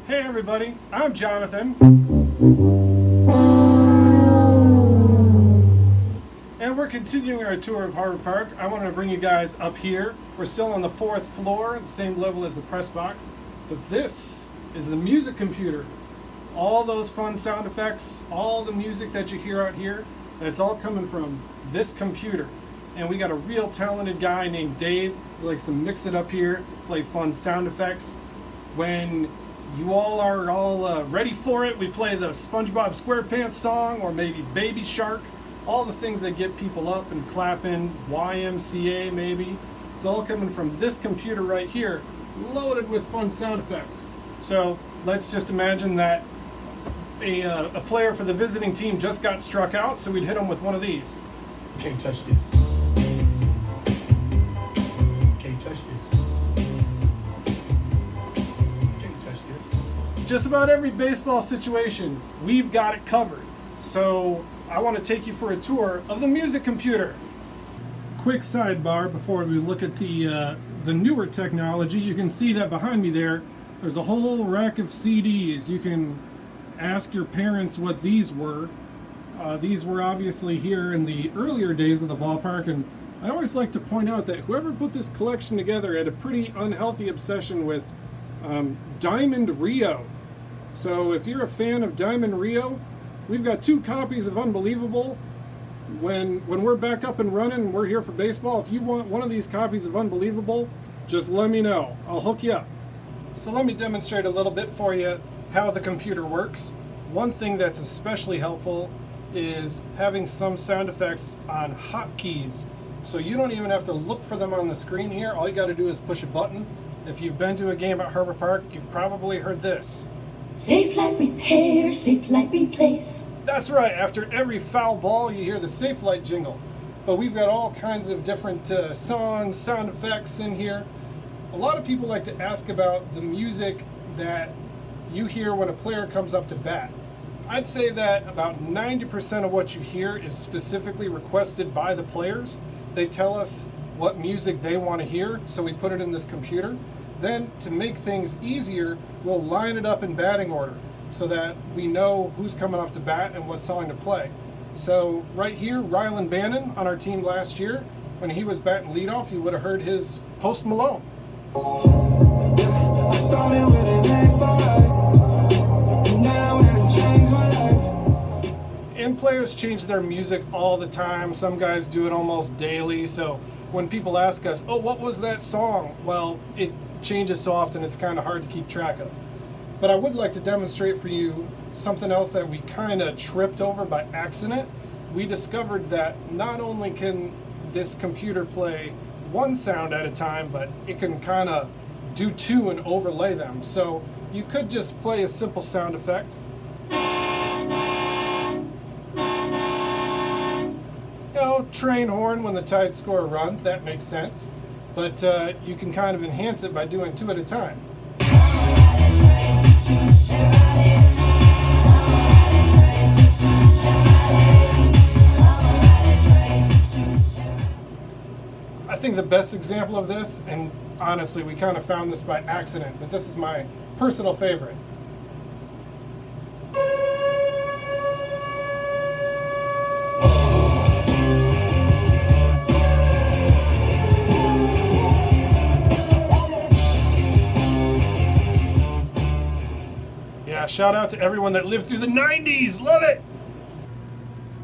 Hey everybody, I'm Jonathan. And we're continuing our tour of Harvard Park. I wanted to bring you guys up here. We're still on the 4th floor, the same level as the press box. But this is the music computer. All those fun sound effects, all the music that you hear out here, that's all coming from this computer. And we got a real talented guy named Dave who likes to mix it up here, play fun sound effects. When you all are ready for it, we play the SpongeBob SquarePants song or maybe Baby Shark. All the things that get people up and clapping, YMCA maybe. It's all coming from this computer right here, loaded with fun sound effects. So let's just imagine that a player for the visiting team just got struck out, so we'd hit him with one of these. Can't touch this. Can't touch this. Can't touch this. Just about every baseball situation, we've got it covered. So I want to take you for a tour of the music computer. Quick sidebar before we look at the newer technology. You can see that behind me there's a whole rack of CDs. You can ask your parents what these were. These were obviously here in the earlier days of the ballpark, and I always like to point out that whoever put this collection together had a pretty unhealthy obsession with Diamond Rio. So if you're a fan of Diamond Rio, we've got 2 copies of Unbelievable. When we're back up and running and we're here for baseball, if you want one of these copies of Unbelievable, just let me know. I'll hook you up. So let me demonstrate a little bit for you how the computer works. One thing that's especially helpful is having some sound effects on hotkeys. So you don't even have to look for them on the screen here. All you got to do is push a button. If you've been to a game at Harvard Park, you've probably heard this. Safe light repair, safe light replace. That's right, after every foul ball you hear the safe light jingle. But we've got all kinds of different songs, sound effects in here. A lot of people like to ask about the music that you hear when a player comes up to bat. I'd say that about 90% of what you hear is specifically requested by the players. They tell us what music they want to hear, so we put it in this computer. Then, to make things easier, we'll line it up in batting order so that we know who's coming up to bat and what song to play. So right here, Rylan Bannon on our team last year, when he was batting leadoff, you would have heard his Post Malone. And players change their music all the time. Some guys do it almost daily. So when people ask us, oh, what was that song? Well, it changes so often it's kind of hard to keep track of. But I would like to demonstrate for you something else that we kind of tripped over by accident. We discovered that not only can this computer play one sound at a time, but it can kind of do 2 and overlay them. So you could just play a simple sound effect. You know, train horn when the Tide score a run, that makes sense. But you can kind of enhance it by doing 2 at a time. I think the best example of this, and honestly we kind of found this by accident, but this is my personal favorite. Yeah, shout out to everyone that lived through the 90s. Love it!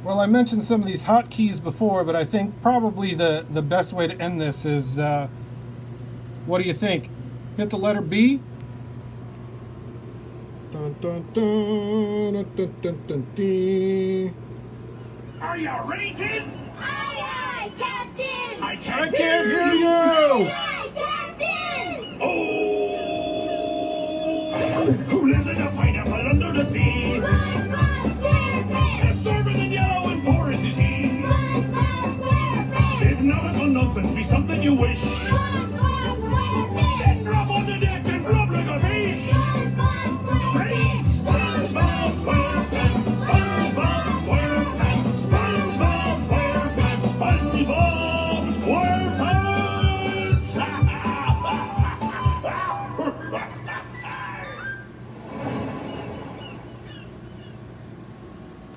Well, I mentioned some of these hotkeys before, but I think probably the best way to end this is, what do you think? Hit the letter B. Dun, dun, dun, dun, dun, dun, dun, dun. Are you ready, kids? Aye, aye, Captain! I I can't hear you! Aye, Captain! Oh! Who lives in a pineapple under the sea? SpongeBob SquarePants! Absorbent and yellow and porous is he. SpongeBob SquarePants! If nautical nonsense be something you wish,